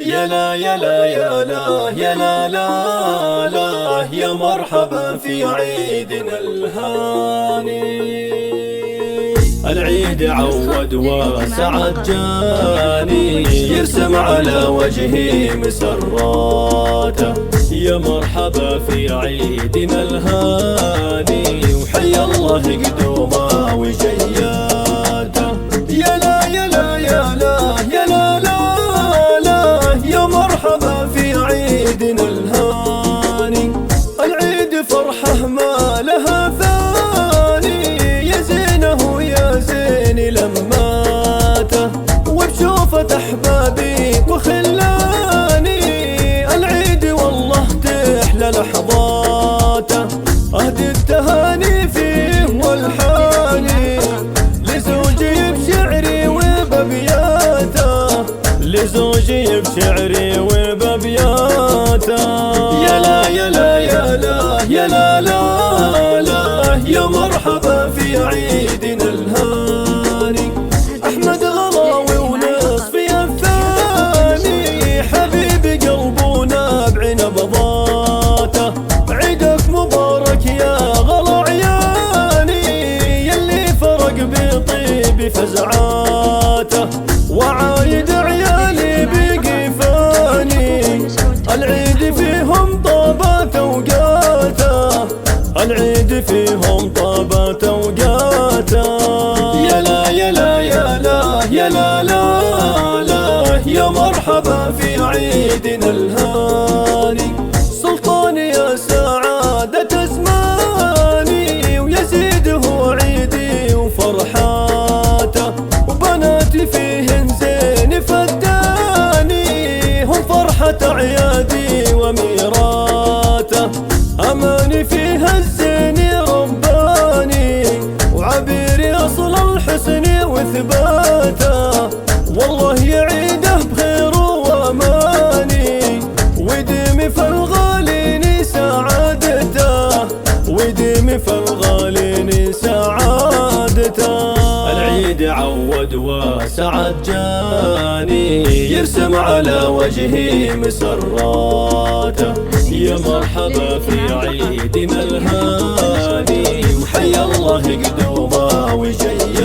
يا لا يا لا يا لا يا لا لا لا، يا مرحبا في عيدنا الهاني. العيد عود وسعد جاني، يرسم على وجهي مسراته. يا مرحبا في عيدنا الهاني، وحيا الله قدومه وجياته. يا لا يا لا يا لا يا لا لا لا، يا مرحبا في عيدنا الهاني. العيد فرحة ما لها ثاني، يا زينه يا زين لماته، وبشوفة أحبابي وخلاني. العيد والله تحلى لحظاته، أهدي التهاني فيه والحاني، لزوجي بشعري وبابياته، لزوجي بشعري وبابياته. يا لا يا لا يا لا يا لا لا لا، يا مرحبا في عيدنا الهاني. أحمد غلاوي ونصفي الثاني، حبيبي قلبنا بعين بضاته. عيدك مبارك يا غلا عياني، يلي فرق بطيب فزعاته، وعايد عيالي بقفاني. العيد فيهم طابت اوقاته، العيد فيهم طابت اوقاته. يا لا يا لا يا لا يا لا لا لا، يا مرحبا في عيدنا الهاني. سلطاني يا سعادة زماني، ويزيده عيدي وفرحاته، وبناتي فيهن زين فداني، هم فرحة عيادي وميراته. أماني فيها الزين رباني، وعبيري أصل الحسن وثباته. والله يعيده بخير وأماني، وديم في الغالين سعادته، وديم في الغالين سعادته. العيد عود وسعد جاني، يرسم على وجهي مسراته. يا مرحبا في عيدنا الهاني، وحيا الله قدومه وجياته.